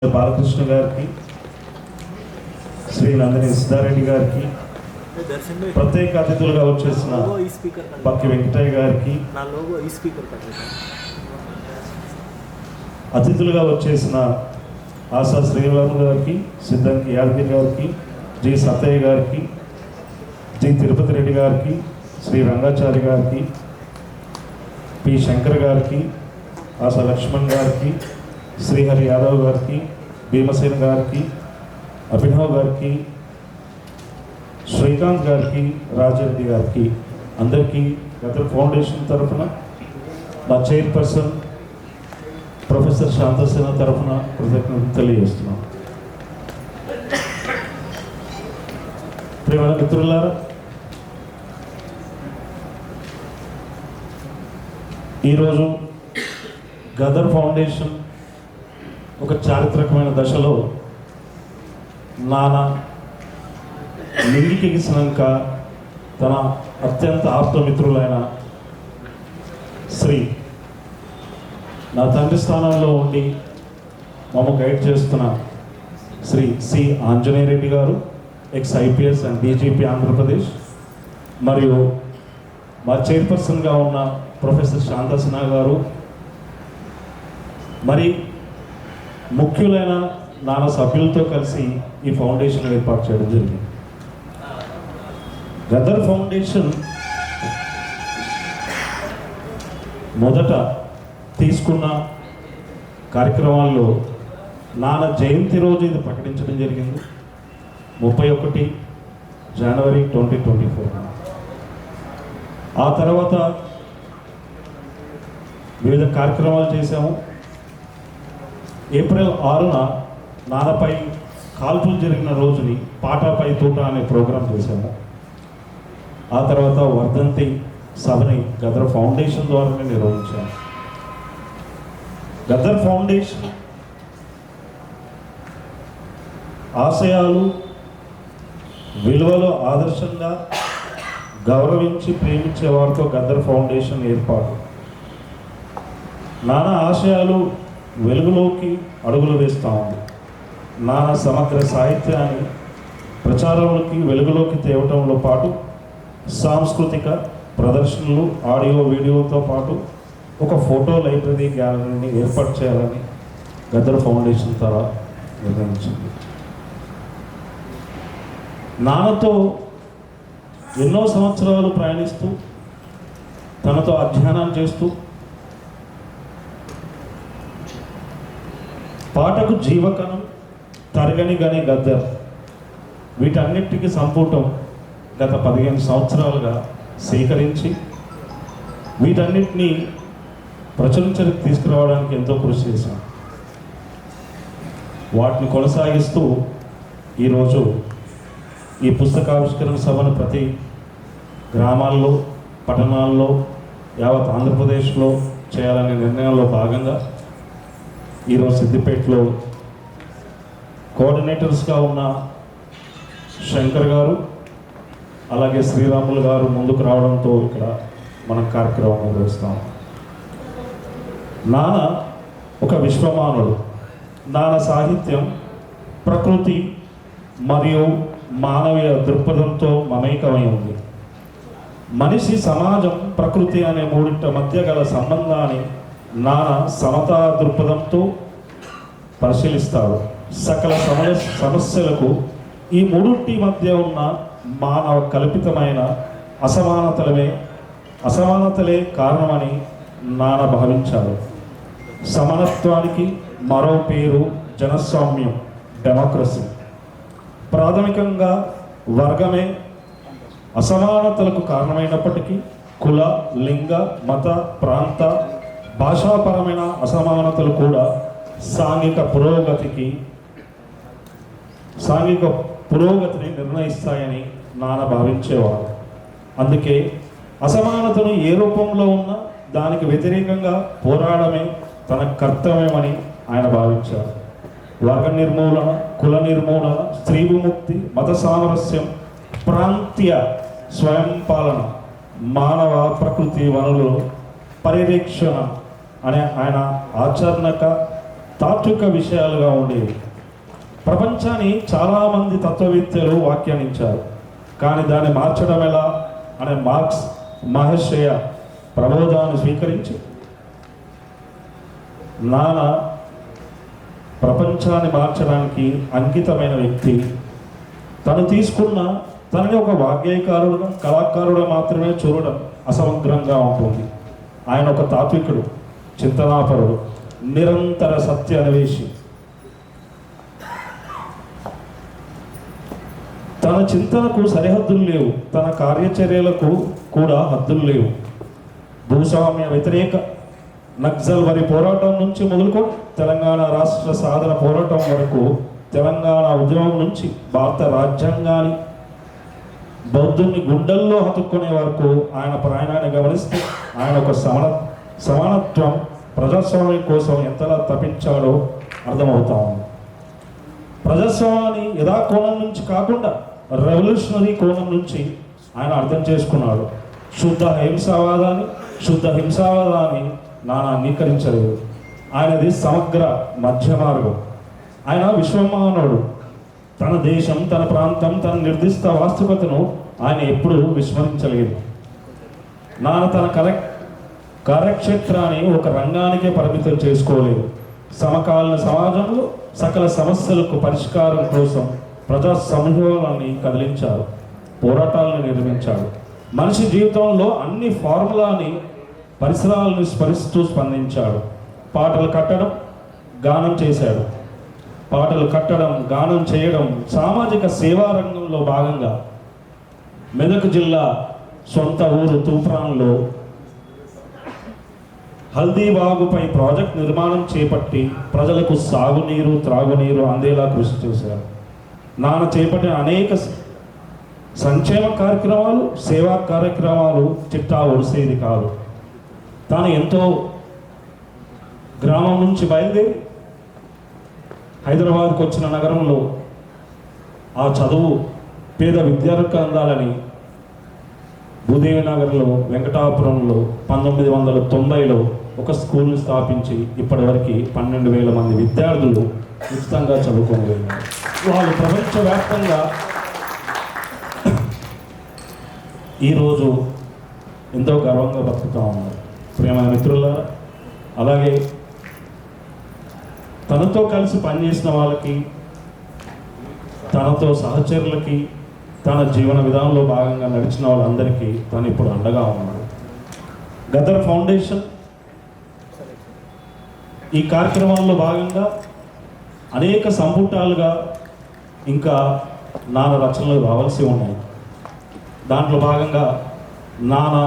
బాలకృష్ణ గారికి, శ్రీ నందిని సిద్ధారెడ్డి గారికి, ప్రత్యేక అతిథులుగా వచ్చేసిన బక్కి వెంకటయ్య గారికి, అతిథులుగా వచ్చేసిన ఆశా శ్రీరాము గారికి, సిద్ధాంతి యాదగిరి గారికి, జి సత్తయ్య గారికి, జి తిరుపతి రెడ్డి గారికి, శ్రీ రంగాచారి గారికి, పి శంకర్ గారికి, ఆశా లక్ష్మణ్ గారికి, శ్రీహరి యాదవ్ గారికి, భీమసేన్ గారికి, అభినవ్ గారికి, శ్రీకాంత్ గారికి, రాజరెడ్డి గారికి, అందరికీ గదర్ ఫౌండేషన్ తరఫున మా చైర్పర్సన్ ప్రొఫెసర్ శాంతసేన తరఫున కృతజ్ఞతలు తెలియజేస్తున్నాం. ప్రియమైన మిత్రులారా, ఈరోజు గదర్ ఫౌండేషన్ ఒక చారిత్రకమైన దశలో నాన్న లింగికిసినాక తన అత్యంత ఆప్తమిత్రులైన శ్రీ నా తండ్రి స్థానంలో ఉండి మమ్మ గైడ్ చేస్తున్న శ్రీ సి ఆంజనేయ రెడ్డి గారు, X IPS and DGP Andhra Pradesh, మరియు మా చైర్పర్సన్గా ఉన్న ప్రొఫెసర్ శాంతసేన గారు, మరి ముఖ్యులైన నాన్న సభ్యులతో కలిసి ఈ ఫౌండేషన్ ఏర్పాటు చేయడం జరిగింది. గదర్ ఫౌండేషన్ మొదట తీసుకున్న కార్యక్రమాల్లో నాన్న జయంతి రోజు ఇది ప్రకటించడం జరిగింది, 31 జనవరి 2024. ఆ తర్వాత వివిధ కార్యక్రమాలు చేశాము. ఏప్రిల్ 6న నాన్నపై కాల్పులు జరిగిన రోజుని పాటాపై తూట అనే ప్రోగ్రాం చేశాము. ఆ తర్వాత వర్ధంతి సభని గదర్ ఫౌండేషన్ ద్వారానే నిర్వహించాము. గదర్ ఫౌండేషన్ ఆశయాలు, విలువలు ఆదర్శంగా గౌరవించి ప్రేమించే వారితో గదర్ ఫౌండేషన్ ఏర్పాటు. నానా ఆశయాలు వెలుగులోకి అడుగులు వేస్తూ ఉంది. నాన్న సమగ్ర సాహిత్యాన్ని ప్రచారంలోకి వెలుగులోకి తేవటంలో పాటు సాంస్కృతిక ప్రదర్శనలు, ఆడియో వీడియోతో పాటు ఒక ఫోటో లైబ్రరీ గ్యాలరీని ఏర్పాటు చేయాలని గదర్ ఫౌండేషన్ ద్వారా నిర్ణయించింది. నాన్నతో ఎన్నో సంవత్సరాలు ప్రయాణిస్తూ, తనతో అధ్యయనం చేస్తూ, పాటకు జీవకణం, తరగని గని గద్దర్, వీటన్నిటికీ సంపుటం గత 15 సంవత్సరాలుగా సేకరించి వీటన్నిటినీ ప్రచురించడానికి తీసుకురావడానికి ఎంతో కృషి చేశాం. వాటిని కొనసాగిస్తూ ఈరోజు ఈ పుస్తకావిష్కరణ సభను ప్రతి గ్రామాల్లో, పట్టణాల్లో, యావత్ ఆంధ్రప్రదేశ్లో చేయాలనే నిర్ణయంలో భాగంగా ఈరోజు సిద్దిపేటలో కోఆర్డినేటర్స్గా ఉన్న శంకర్ గారు, అలాగే శ్రీరాములు గారు ముందుకు రావడంతో ఇక్కడ మనం కార్యక్రమం నిర్వహిస్తాం. నాన్న ఒక విశ్వమానుడు. నాన్న సాహిత్యం ప్రకృతి మరియు మానవీయ దృక్పథంతో మమేకమై ఉంది. మనిషి, సమాజం, ప్రకృతి అనే మూడింటి మధ్య గల సంబంధాన్ని నాన్న సమతా దృక్పథంతో పరిశీలిస్తారు. సకల సమస్యలకు ఈ మూడింటి మధ్య ఉన్న మానవ కల్పితమైన అసమానతలే కారణమని నాన్న భావించారు. సమానత్వానికి మరో పేరు జనస్వామ్యం, డెమోక్రసీ. ప్రాథమికంగా వర్గమే అసమానతలకు కారణమైనప్పటికీ కుల, లింగ, మత, ప్రాంత, భాషాపరమైన అసమానతలు కూడా సాంఘిక పురోగతిని నిర్ణయిస్తాయని నాన్న భావించేవారు. అందుకే అసమానతను ఏ రూపంలో ఉన్నా దానికి వ్యతిరేకంగా పోరాడమే తన కర్తవ్యమని ఆయన భావించారు. వర్గ నిర్మూలన, కుల నిర్మూలన, స్త్రీ విముక్తి, మత సామరస్యం, ప్రాంతీయ స్వయం పాలన, మానవ ప్రకృతి వనరుల పరిరక్షణ అనే ఆయన ఆచరణక తాత్విక విషయాలుగా ఉండేవి. ప్రపంచాన్ని చాలామంది తత్వవేత్తలు వ్యాఖ్యానించారు, కానీ దాన్ని మార్చడం ఎలా అనే మార్క్స్ మహర్షయ ప్రబోధాన్ని స్వీకరించి నానా ప్రపంచాన్ని మార్చడానికి అంకితమైన వ్యక్తి. తను తీసుకున్న తనని ఒక వాగ్గేయకారుడుగా కళాకారుడు మాత్రమే చూడడం అసమగ్రంగా ఉంటుంది. ఆయన ఒక తాత్వికుడు, చింతనాపరుడు, నిరంతర సత్య అన్వేషి. తన చింతనకు సరిహద్దులు లేవు, తన కార్యచర్యలకు కూడా హద్దులు లేవు. భూస్వామ్య వ్యతిరేక నక్సల్ వరి పోరాటం నుంచి మొదలుకొని తెలంగాణ రాష్ట్ర సాధన పోరాటం వరకు, తెలంగాణ ఉద్యమం నుంచి భారత రాజ్యాంగాన్ని బౌద్ధుని గుండెల్లో హత్తుకునే వరకు ఆయన ప్రయాణాన్ని గమనిస్తే ఆయన ఒక సమానత్వం ప్రజాస్వామ్యం కోసం ఎంతలా తప్పించాడో అర్థమవుతా ఉంది. ప్రజాస్వామ్యాన్ని యథాకోణం నుంచి కాకుండా రెవల్యూషనరీ కోణం నుంచి ఆయన అర్థం చేసుకున్నాడు. శుద్ధ హింసావాదాన్ని నాన్న అంగీకరించలేదు. ఆయనది సమగ్ర మధ్య మార్గం. ఆయన విశ్వమానవుడు. తన దేశం, తన ప్రాంతం, తన నిర్దిష్ట వాస్తవికతను ఆయన ఎప్పుడూ విస్మరించలేదు. నాన్న తన కార్యక్షేత్రాన్ని ఒక రంగానికే పరిమితం చేసుకోలేదు. సమకాలీన సమాజంలో సకల సమస్యలకు పరిష్కారం కోసం ప్రజా సమూహాలని కదిలించారు, పోరాటాలను నిర్మించాడు. మనిషి జీవితంలో అన్ని ఫార్ములాని పరిసరాలను స్మరిస్తూ స్పందించాడు. పాటలు కట్టడం, గానం చేయడం సామాజిక సేవా రంగంలో భాగంగా మెదక్ జిల్లా సొంత ఊరు తూప్రాన్లో హల్దీబాగుపై ప్రాజెక్ట్ నిర్మాణం చేపట్టి ప్రజలకు సాగునీరు, త్రాగునీరు అందేలా కృషి చేశారు. నాన్న చేపట్టిన అనేక సంక్షేమ కార్యక్రమాలు, సేవా కార్యక్రమాలు చిట్టా ఒడిసేది కాదు. తాను ఎంతో గ్రామం నుంచి బయలుదేరి హైదరాబాద్కు వచ్చిన నగరంలో ఆ చదువు పేద విద్యార్థులకు అందాలని భూదేవి నగర్లో వెంకటాపురంలో 1990లో ఒక స్కూల్ని స్థాపించి ఇప్పటివరకు 12,000 మంది విద్యార్థులు ఉచితంగా చదువుకొని వెళ్ళారు. వాళ్ళు ప్రపంచవ్యాప్తంగా ఈరోజు ఎంతో గర్వంగా బతుకుతూ ఉన్నారు. ప్రియమైన మిత్రులారా, అలాగే తనతో కలిసి పనిచేసిన వాళ్ళకి, తనతో సహచరులకి, తన జీవన విధానంలో భాగంగా నడిచిన వాళ్ళందరికీ తను ఇప్పుడు అండగా ఉన్నాడు. గదర్ ఫౌండేషన్ ఈ కార్యక్రమాల్లో భాగంగా అనేక సంపుటాలుగా ఇంకా నాన్న రచనలు రావాల్సి ఉన్నాయి. దాంట్లో భాగంగా నాన్న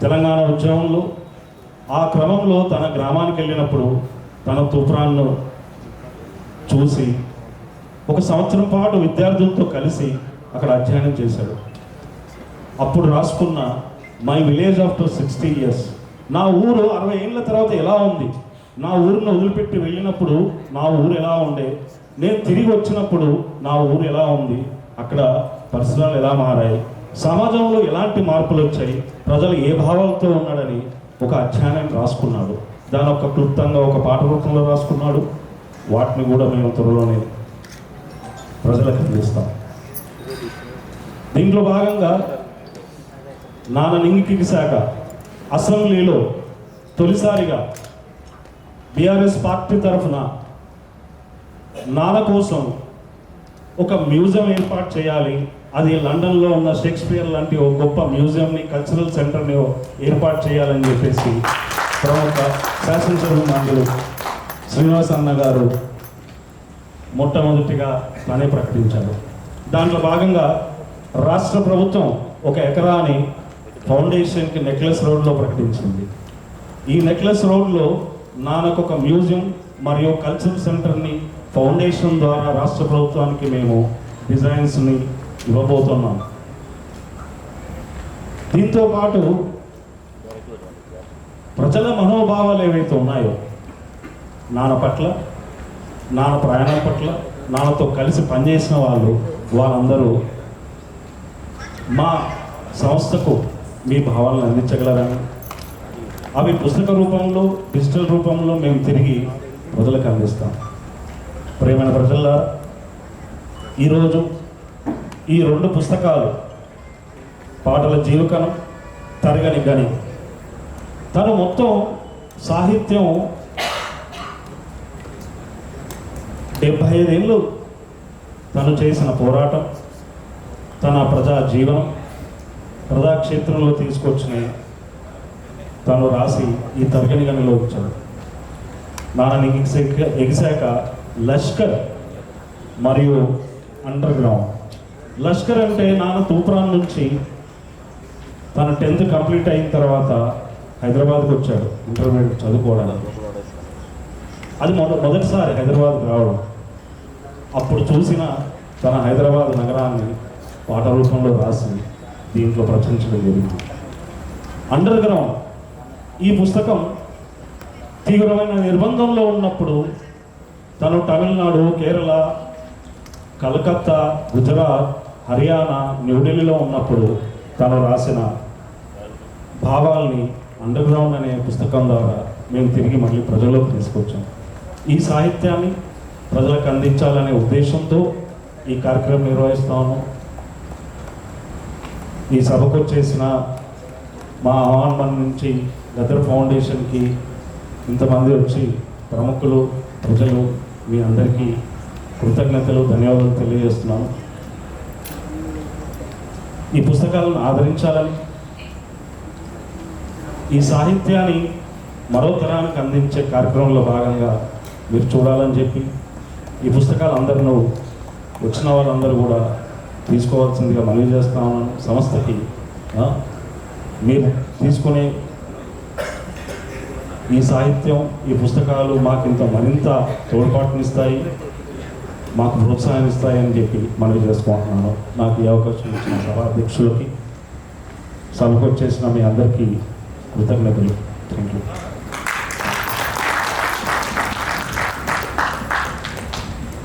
తెలంగాణ ఉద్యమంలో ఆ క్రమంలో తన గ్రామానికి వెళ్ళినప్పుడు తన తూప్రాన్ను చూసి 1 సంవత్సరం పాటు విద్యార్థులతో కలిసి అక్కడ అధ్యయనం చేశాడు. అప్పుడు రాసుకున్న మై విలేజ్ ఆఫ్టర్ 60 years, నా ఊరు 60 ఏళ్ళ తర్వాత ఎలా ఉంది, నా ఊరిని వదిలిపెట్టి వెళ్ళినప్పుడు నా ఊరు ఎలా ఉండే, నేను తిరిగి వచ్చినప్పుడు నా ఊరు ఎలా ఉంది, అక్కడ పరిసరాలు ఎలా మారాయి, సమాజంలో ఎలాంటి మార్పులు వచ్చాయి, ప్రజలు ఏ భావాలతో ఉన్నాడని ఒక అధ్యయనం రాసుకున్నాడు. దాని ఒక క్లుప్తంగా ఒక పాట రూపంలో రాసుకున్నాడు. వాటిని కూడా మేము త్వరలోనే ప్రజలకు అందిస్తాం. దీంట్లో భాగంగా నాన్న నింగికి శాఖ అసెంబ్లీలో తొలిసారిగా బీఆర్ఎస్ పార్టీ తరఫున నాన్న కోసం ఒక మ్యూజియం ఏర్పాటు చేయాలి, అది లండన్లో ఉన్న షేక్స్పియర్ లాంటి ఒక గొప్ప మ్యూజియంని, కల్చరల్ సెంటర్ని ఏర్పాటు చేయాలని చెప్పేసి ప్రముఖ శాసనసభ మంత్రులు శ్రీనివాస్ అన్న గారు మొట్టమొదటిగా తానే ప్రకటించారు. దాంట్లో భాగంగా రాష్ట్ర ప్రభుత్వం 1 ఎకరాని ఫౌండేషన్కి నెక్లెస్ రోడ్లో ప్రకటించింది. ఈ నెక్లెస్ రోడ్లో నాన్నకు ఒక మ్యూజియం మరియు కల్చరల్ సెంటర్ని ఫౌండేషన్ ద్వారా రాష్ట్ర ప్రభుత్వానికి మేము డిజైన్స్ని ఇవ్వబోతున్నాం. దీంతో పాటు ప్రజల మనోభావాలు ఏవైతే ఉన్నాయో నాన్న పట్ల, నాన్న ప్రయాణం పట్ల, నాన్నతో కలిసి పనిచేసిన వాళ్ళందరూ మా సంస్థకు మీ భావాలను అందించగలరని, అవి పుస్తక రూపంలో, డిజిటల్ రూపంలో మేము తిరిగి ప్రజలకు అందిస్తాం. ప్రియమైన ప్రజల్లారా, ఈరోజు ఈ 2 పుస్తకాలు పాటల జీవకణం, తరగని గని, తను మొత్తం సాహిత్యం 75 ఏళ్ళు తను చేసిన పోరాటం, తన ప్రజా జీవనం, ప్రజాక్షేత్రంలో తీసుకొచ్చిన తను రాసి ఈ తరగని గనిలో ఇచ్చాడు. నాన్న ఎగిసాక లష్కర్ మరియు అండర్ గ్రౌండ్. లష్కర్ అంటే నాన్న తూప్రాన్ నుంచి తన 10th కంప్లీట్ అయిన తర్వాత హైదరాబాద్కి వచ్చాడు ఇంటర్మీడియట్ చదువుకోవడానికి. అది మొదటిసారి హైదరాబాద్కి రావడం. అప్పుడు చూసిన తన హైదరాబాద్ నగరాన్ని పాట రూపంలో రాసి దీంట్లో ప్రచురించడం జరిగింది. అండర్ గ్రౌండ్ ఈ పుస్తకం తీవ్రమైన నిర్బంధంలో ఉన్నప్పుడు తను తమిళనాడు, కేరళ, కలకత్తా, గుజరాత్, హర్యానా, న్యూఢిల్లీలో ఉన్నప్పుడు తను రాసిన భావాల్ని అండర్ గ్రౌండ్ అనే పుస్తకం ద్వారా మేము తిరిగి మళ్ళీ ప్రజల్లోకి తీసుకొచ్చాం. ఈ సాహిత్యాన్ని ప్రజలకు అందించాలనే ఉద్దేశంతో ఈ కార్యక్రమం నిర్వహిస్తాను. ఈ సభకు వచ్చేసిన మా ఆహ్వానం నుంచి గదర్ ఫౌండేషన్కి ఇంతమంది వచ్చి ప్రముఖులు, ప్రజలు, మీ అందరికీ కృతజ్ఞతలు, ధన్యవాదాలు తెలియజేస్తున్నాను. ఈ పుస్తకాలను ఆదరించాలని, ఈ సాహిత్యాన్ని మరో తరానికి అందించే కార్యక్రమంలో భాగంగా మీరు చూడాలని చెప్పి ఈ పుస్తకాలు అందరూ వచ్చిన వాళ్ళందరూ కూడా తీసుకోవాల్సిందిగా మనవి చేస్తా ఉన్నాను. సంస్థకి మీరు తీసుకునే ఈ సాహిత్యం, ఈ పుస్తకాలు మాకింత మరింత తోడ్పాటునిస్తాయి, మాకు ప్రోత్సాహాన్ని ఇస్తాయని చెప్పి మనవి చేసుకుంటున్నాను. నాకు ఈ అవకాశం ఇచ్చిన సభా అధ్యక్షులకి, సభకు వచ్చేసిన మీ అందరికీ కృతజ్ఞతలు. Thank you.